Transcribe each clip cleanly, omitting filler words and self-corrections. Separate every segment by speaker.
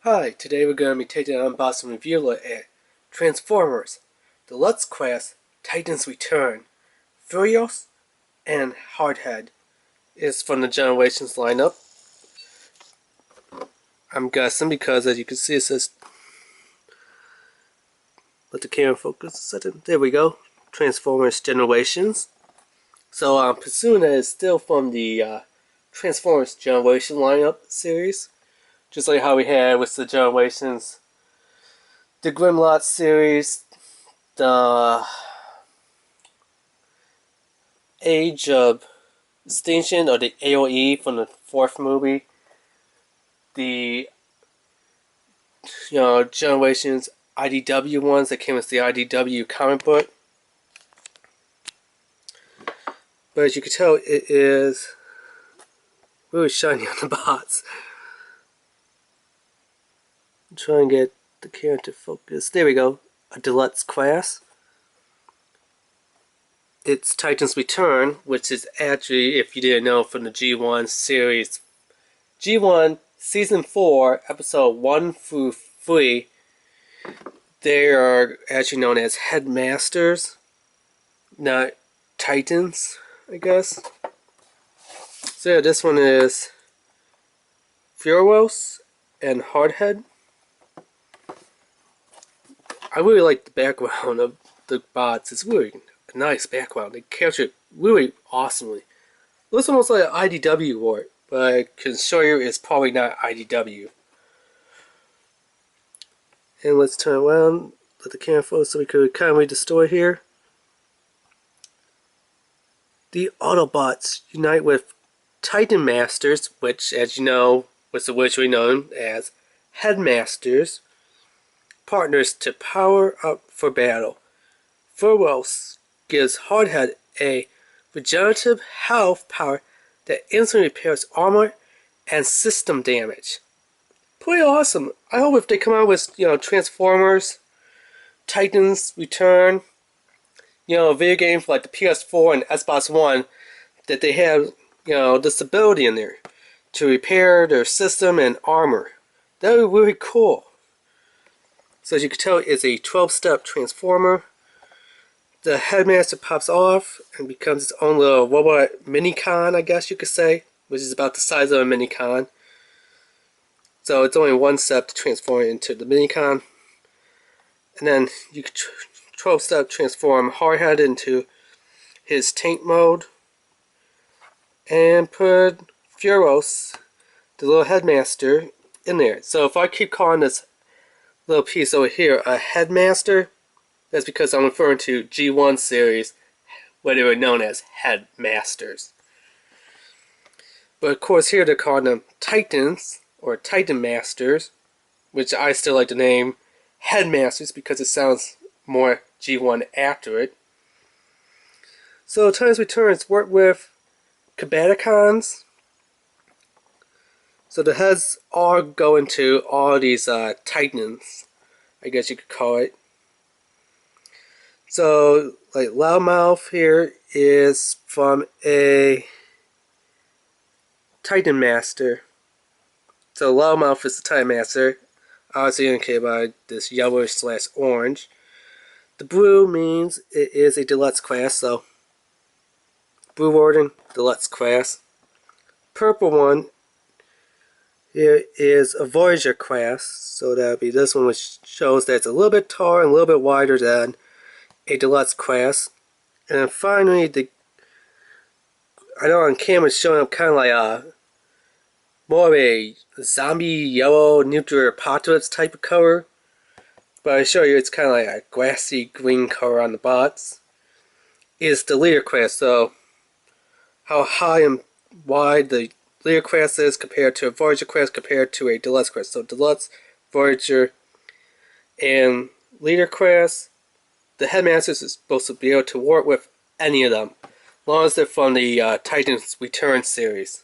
Speaker 1: Hi, today we're going to be taking an unboxing review look at Transformers Deluxe Class Titans Return. Furos and Hardhead is from the Generations lineup. I'm guessing because as you can see it says, let the camera focus a second, there we go, Transformers Generations. So I'm presuming that it's still from the Transformers Generation lineup series. Just like how we had with the Generations, the Grimlock series, the Age of Extinction, or the AOE from the fourth movie, the Generations IDW ones that came with the IDW comic book. But as you can tell, it is really shiny on the box. I'm trying to get the camera to focus. There we go. A deluxe class. It's Titans Return, which is actually, if you didn't know, from the G1 series. G1 Season 4, Episode 1 through 3. They are actually known as Headmasters, not Titans, I guess. So yeah, this one is Furos and Hardhead. I really like the background of the bots. It's really a nice background. They capture it really awesomely. It looks almost like an IDW wart, but I can show you it's probably not IDW. And let's turn around, let the camera focus so we could kind of read the story here. The Autobots unite with Titan Masters, which, as you know, was originally known as Headmasters, partners to power up for battle. Furos gives Hardhead a regenerative health power that instantly repairs armor and system damage. Pretty awesome. I hope if they come out with, Transformers, Titans Return, a video game for like the PS4 and Xbox One, that they have, this ability in there to repair their system and armor. That would be really cool. So as you can tell, it's a 12-step transformer. The Headmaster pops off and becomes its own little robot mini-con, I guess you could say, which is about the size of a mini-con. So it's only one step to transform it into the mini-con. And then you can 12-step transform Hardhead into his tank mode. And put Furos, the little Headmaster, in there. So if I keep calling this little piece over here a Headmaster, that's because I'm referring to G1 series, where they were known as Headmasters. But of course here they're calling them Titans, or Titan Masters, which I still like the name Headmasters because it sounds more G1 accurate. So Titans Returns work with Decepticons. So the heads are going to all these Titans, I guess you could call it. So, like, Loudmouth here is from a Titan Master. So Loudmouth is the Titan Master, obviously indicated by this yellowish/orange. The blue means it is a deluxe class, so Blue Warden, deluxe class. Purple one here is a Voyager class, so that would be this one, which shows that it's a little bit taller and a little bit wider than a deluxe class. And then finally, I know on camera it's showing up kind of like more of a zombie yellow nuclear apocalypse type of color, but I show you it's kind of like a grassy green color on the box. Is the leader class, so how high and wide the leader class is compared to a Voyager class compared to a deluxe class. So deluxe, Voyager, and leader class, the Headmasters is supposed to be able to work with any of them, as long as they're from the Titans Return series.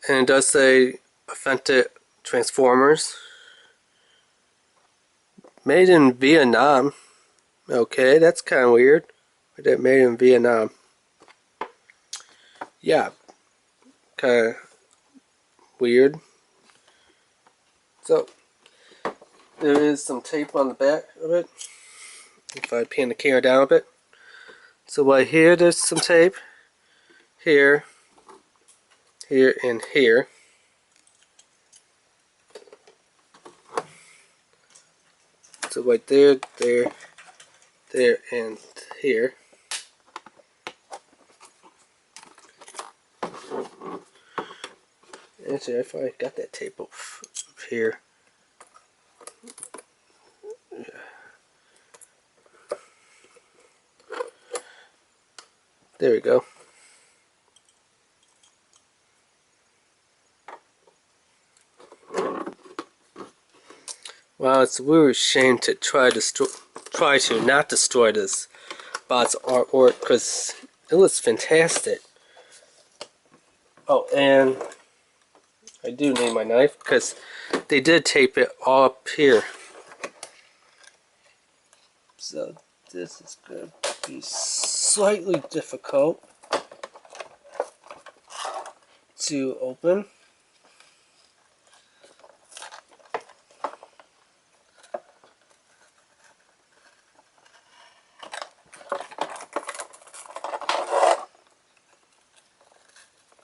Speaker 1: And it does say authentic Transformers. Made in Vietnam. Okay, that's kind of weird. But they're made in Vietnam. Yeah, kind of weird. So there is some tape on the back of it. If I pan the camera down a bit. So right here there's some tape. Here, here, and here. So right there, there, there, and here. Actually, I finally got that tape up here. There we go. Wow, it's a weird shame to try to not destroy this bot's artwork because it looks fantastic. Oh, and I do need my knife because they did tape it all up here. So this is going to be slightly difficult to open.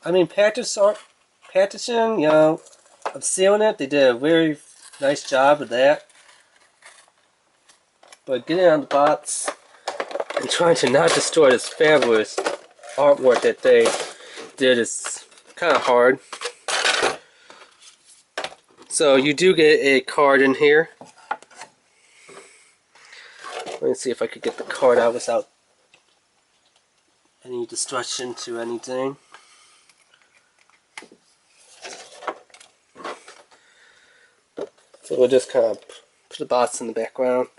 Speaker 1: I mean, packaging, you know, of sealing it, they did a very nice job of that. But getting on the bots and trying to not destroy this fabulous artwork that they did is kind of hard. So you do get a card in here. Let me see if I could get the card out without any destruction to anything. So we'll just kind of put the bots in the background.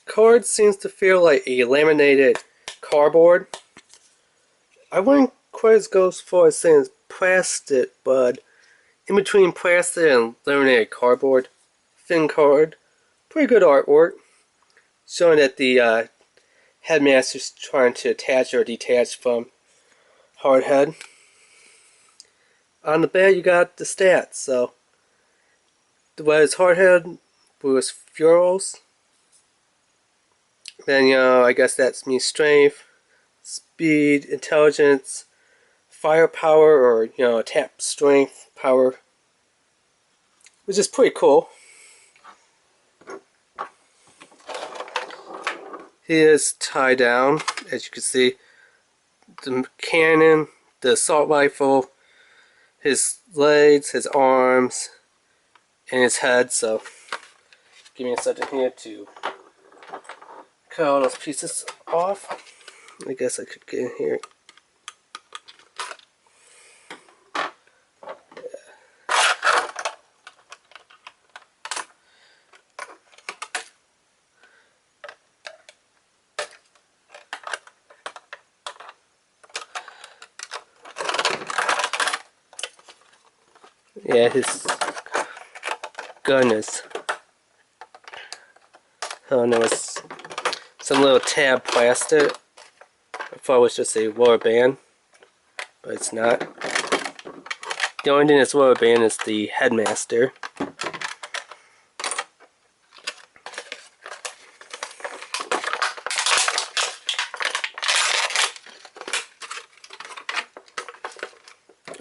Speaker 1: Card seems to feel like a laminated cardboard. I wouldn't quite go as far as saying it's plastic, but in between plastic and laminated cardboard, thin card, pretty good artwork, showing that the headmaster's trying to attach or detach from Hardhead. On the back you got the stats, so what is Hardhead was Furos. Then, you know, I guess that means strength, speed, intelligence, firepower, or, you know, attack strength, power, which is pretty cool. He is tied down, as you can see. The cannon, the assault rifle, his legs, his arms, and his head. So, give me a second here to cut all those pieces off. I guess I could get in here. Yeah, his gun is, oh no, it's some little tab plastic. I thought it was just a rubber band, but it's not. The only thing that's rubber band is the headmaster.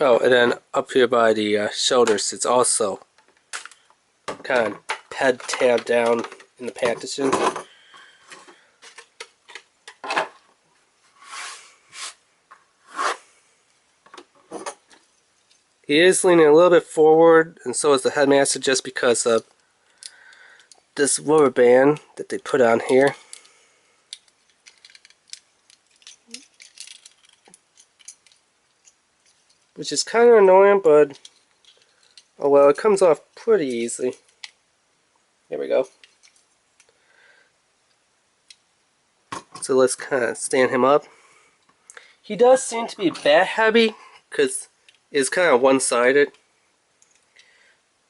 Speaker 1: Oh, and then up here by the shoulders, it's also kind of head tabbed down in the packaging. He is leaning a little bit forward, and so is the headmaster, just because of this rubber band that they put on here. Which is kind of annoying, but oh well, it comes off pretty easily. There we go. So let's kind of stand him up. He does seem to be bat heavy, because it's kind of one-sided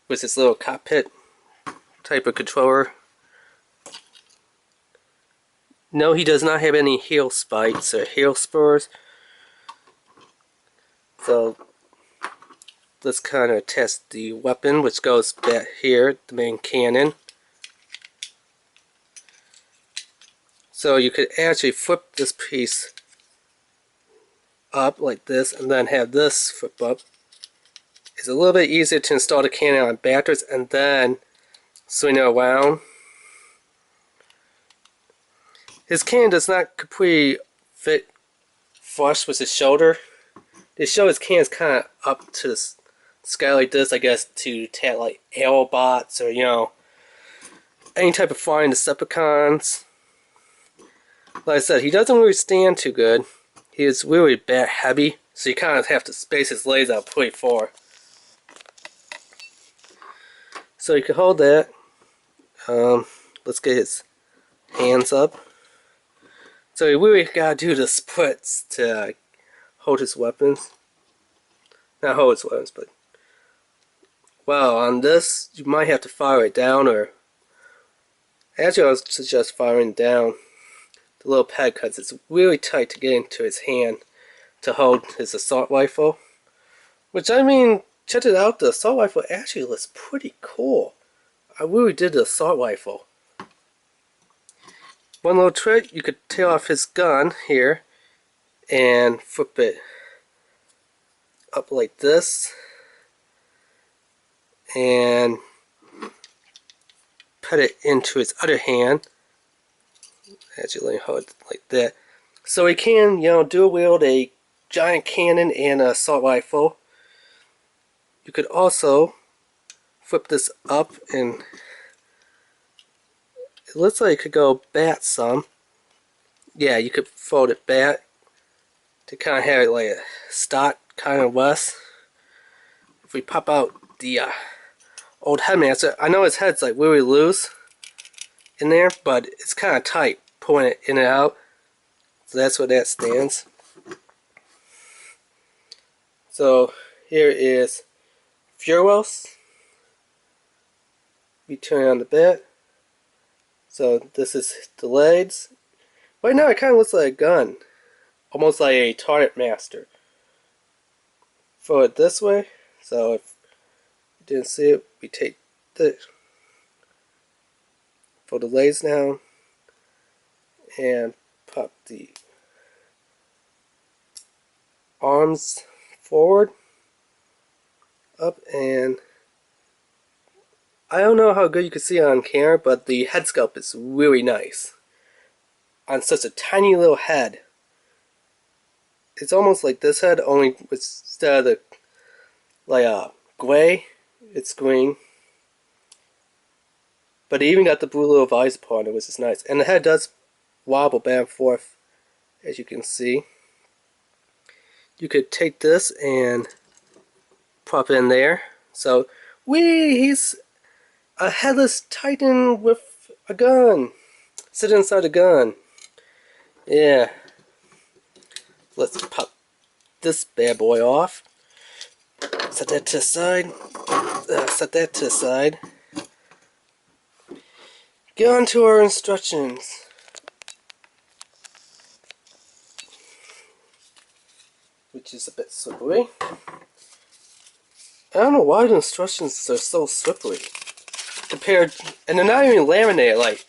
Speaker 1: with this little cockpit type of controller. No, he does not have any heel spikes or heel spurs, So let's kind of test the weapon, which goes back here, the main cannon. So you could actually flip this piece up like this and then have this flip up. It's a little bit easier to install the cannon on backwards and then swing it around. His cannon does not completely fit flush with his shoulder. They show his cannon's kind of up to the sky like this, I guess, to attack like Autobots or, you know, any type of flying Decepticons. Like I said, he doesn't really stand too good. He is really bat heavy, so you kind of have to space his legs out pretty far. So you can hold that. Let's get his hands up. So you really gotta do the splits to hold his weapons. Not hold his weapons, but... Well, on this, you might have to fire it down, or... Actually, I would suggest firing down the little pad, because it's really tight to get into his hand to hold his assault rifle. Which, I mean, check it out, the assault rifle actually looks pretty cool. I really did the assault rifle. One little trick, you could take off his gun here and flip it up like this and put it into his other hand. Actually, let me hold it like that. So he can, you know, dual wield a giant cannon and an assault rifle. You could also flip this up and it looks like it could go back some. Yeah, you could fold it back to kind of have it like a stock kind of less. If we pop out the old headmaster, I know his head's like really loose in there, but it's kind of tight pulling it in and out. So that's where that stands. So here is Furos. We turn on the back. So this is the legs. Right now it kind of looks like a gun. Almost like a Titan Master. Throw it this way. So if you didn't see it, we take this. Fold the legs down. And pop the arms forward. Up and... I don't know how good you can see it on camera, but the head sculpt is really nice. On such a tiny little head. It's almost like this head, only instead of the, like gray, it's green. But it even got the blue little visor on it, which is nice. And the head does wobble back and forth, as you can see. You could take this and pop it in there. So, he's a headless Titan with a gun. Sit inside a gun. Yeah. Let's pop this bad boy off. Set that to the side. Set that to the side. Get on to our instructions. Which is a bit slippery. I don't know why the instructions are so slippery. Compared, and they're not even laminated like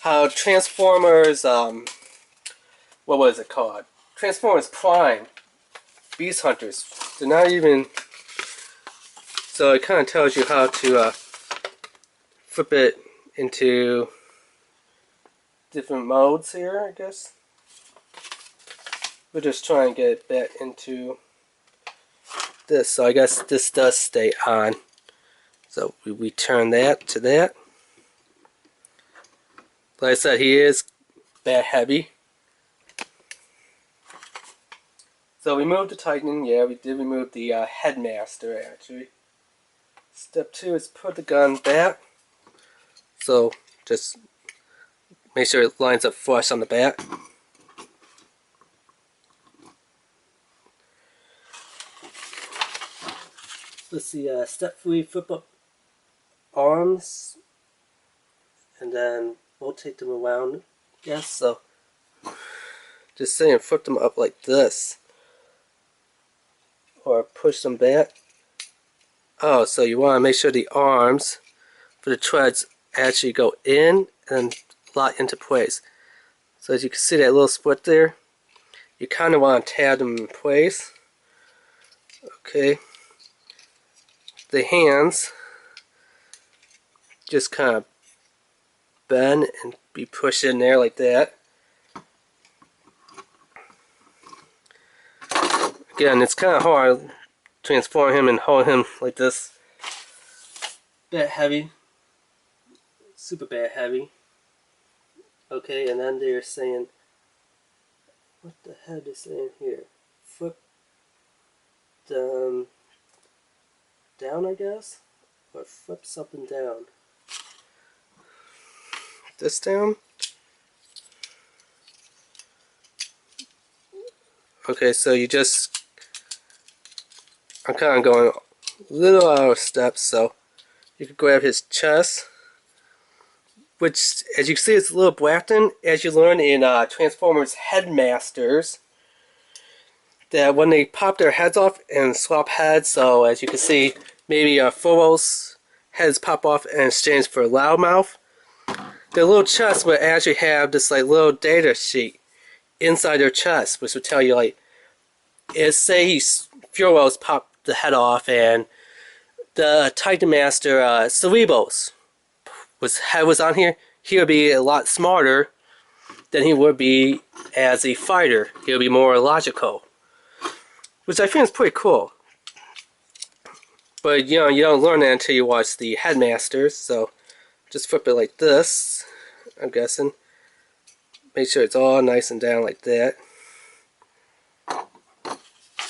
Speaker 1: how Transformers, what was it called? Transformers Prime, Beast Hunters. They're not even, so it kind of tells you how to flip it into different modes here, I guess. We're just trying to get it back into this, so I guess this does stay on. So we turn that to that. Like I said, he is bat heavy. So we moved the Titan, yeah, we did remove the headmaster actually. Step 2 is put the gun back. So just make sure it lines up flush on the back. Let's see, step 3, flip up arms. And then rotate them around. Yes, so just saying, flip them up like this. or push them back. Oh, so you want to make sure the arms for the treads actually go in and lock into place. So as you can see that little split there, you kind of want to tab them in place. Okay. The hands just kind of bend and be pushed in there like that. Again, it's kind of hard to transform him and hold him like this. Bit heavy. Super bad heavy. Okay, and then they're saying, what the hell are they saying here? Foot down, I guess? Or flips up and down. This down? Okay, so you just, I'm kind of going a little out of steps, so you can grab his chest, which, as you can see, it's a little blacked-in, as you learn in Transformers Headmasters, that when they pop their heads off and swap heads, so as you can see, maybe Furos heads pop off in exchange for Loudmouth, their little chest would actually have this like little data sheet inside their chest, which would tell you like, say Furos popped the head off and the Titan Master Cerebos head was on here, he would be a lot smarter than he would be as a fighter. He would be more logical, which I think is pretty cool. But you know, you don't learn that until you watch the Headmasters, so just flip it like this, I'm guessing. Make sure it's all nice and down like that.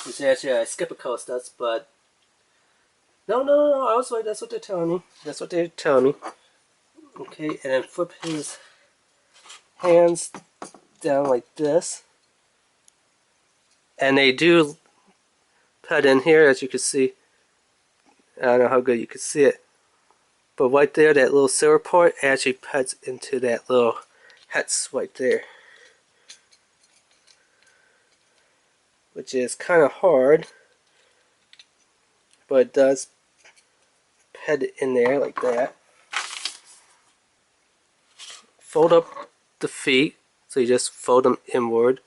Speaker 1: Which actually I skip a couple steps, but no, I was right, that's what they're telling me. That's what they're telling me. Okay, and then flip his hands down like this. And they do put in here, as you can see. I don't know how good you can see it. But right there, that little silver port actually puts into that little hex right there. Which is kind of hard. But it does put it in there like that. Fold up the feet. So you just fold them inward.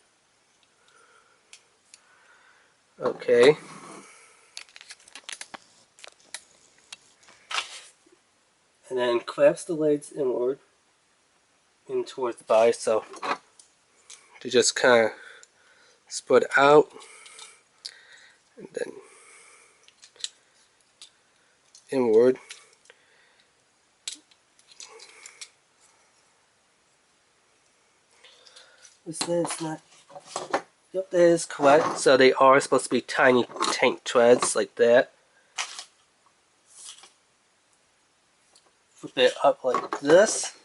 Speaker 1: Okay. And then clasp the legs inward. In towards the body. So to just kind of spread out. And then inward. Is this not? Yep, that is correct. So they are supposed to be tiny tank treads like that. Flip it up like this.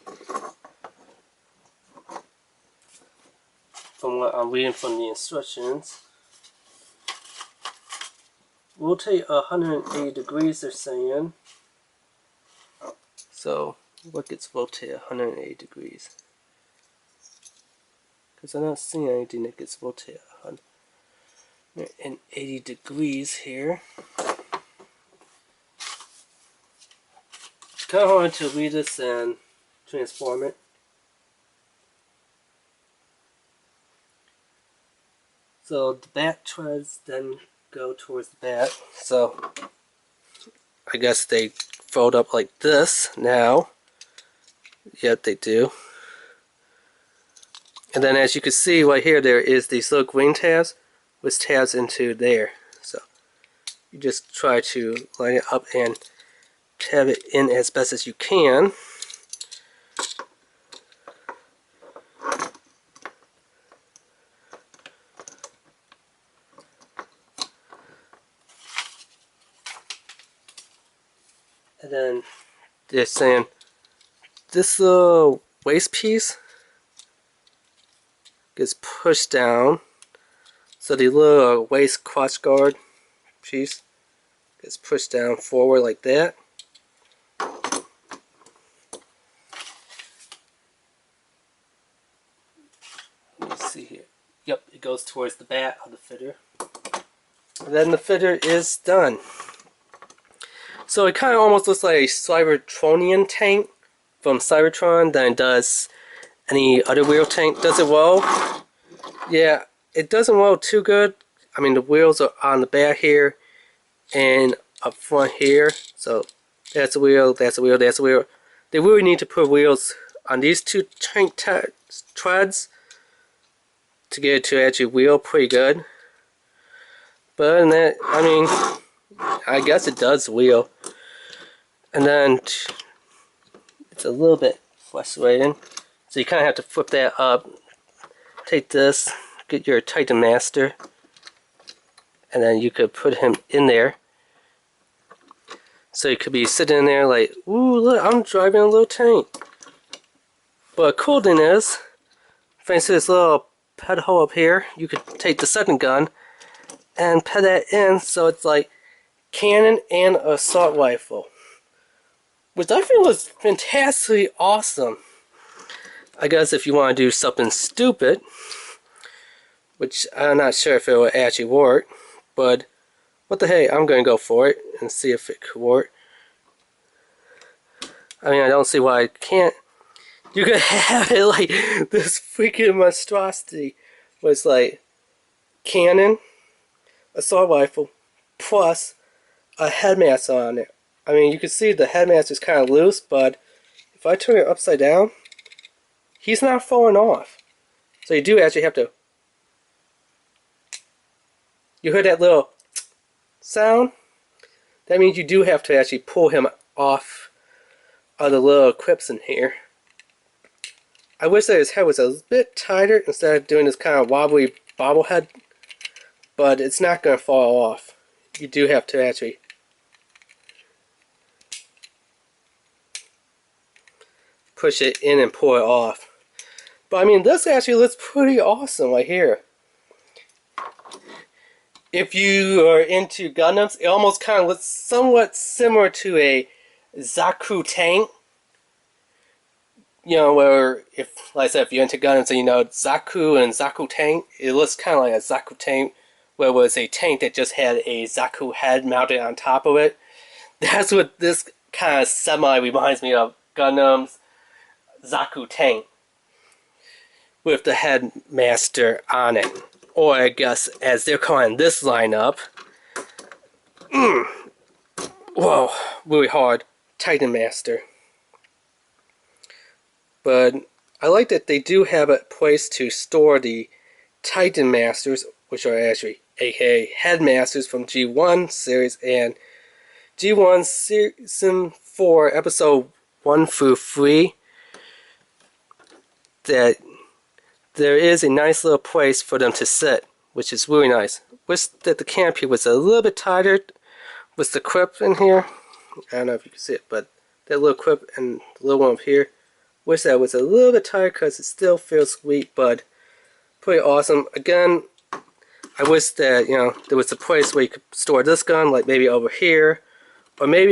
Speaker 1: From what I'm reading from the instructions. Rotate 180 degrees, they're saying. So, what gets rotated 180 degrees? Because I'm not seeing anything that gets rotated 180 degrees here. It's kind of hard to read this and transform it. So the back treads then go towards the back. So I guess they fold up like this now. Yep, they do. And then as you can see right here, there is these little green tabs, which tabs into there. So you just try to line it up and tab it in as best as you can. And then they're saying this little waist piece gets pushed down. So the little waist crotch guard piece gets pushed down forward like that. Let me see here. Yep, it goes towards the back of the fitter. then the figure is done. So it kind of almost looks like a Cybertronian tank from Cybertron than it does any other wheel tank. Does it well? Yeah, it doesn't well too good. I mean, the wheels are on the back here and up front here. So that's a wheel, that's a wheel, that's a wheel. They really need to put wheels on these two tank treads to get it to actually wheel pretty good. But other than that, I mean, I guess it does wheel. And then it's a little bit frustrating. So you kind of have to flip that up. Take this, get your Titan Master, and then you could put him in there. So you could be sitting in there like, ooh, look, I'm driving a little tank. But cool thing is, thanks to this little ped hole up here, you could take the second gun and ped that in so it's like cannon and assault rifle. Which I feel is fantastically awesome. I guess if you want to do something stupid, which I'm not sure if it will actually work, but what the hey, I'm going to go for it and see if it could work. I mean, I don't see why I can't. You could have it like this freaking monstrosity was like cannon, assault rifle, plus a headmaster on it. I mean, you can see the headmaster is kind of loose, but if I turn it upside down, he's not falling off. So you do actually have to. You heard that little sound? That means you do have to actually pull him off of the little clips in here. I wish that his head was a bit tighter instead of doing this kind of wobbly bobblehead, but it's not going to fall off. You do have to actually push it in and pull it off. But I mean, this actually looks pretty awesome right here. If you are into Gundams, it almost kind of looks somewhat similar to a Zaku tank. You know, where, if, like I said, if you're into Gundams and you know Zaku and Zaku tank, it looks kind of like a Zaku tank, where it was a tank that just had a Zaku head mounted on top of it. That's what this kind of semi reminds me of, Gundam's Zaku tank, with the headmaster on it. Or I guess, as they're calling this lineup, whoa, really hard, Titan Master. But I like that they do have a place to store the Titan Masters, which are actually A.K.A. Headmasters from G1 series and G1 Season 4, Episode 1 through 3. That there is a nice little place for them to sit, which is really nice. Wish that the canopy was a little bit tighter with the clip in here. I don't know if you can see it, but that little clip and the little one up here. Wish that was a little bit tighter because it still feels sweet, but pretty awesome. Again, I wish that, you know, there was a place where you could store this gun, like maybe over here, or maybe if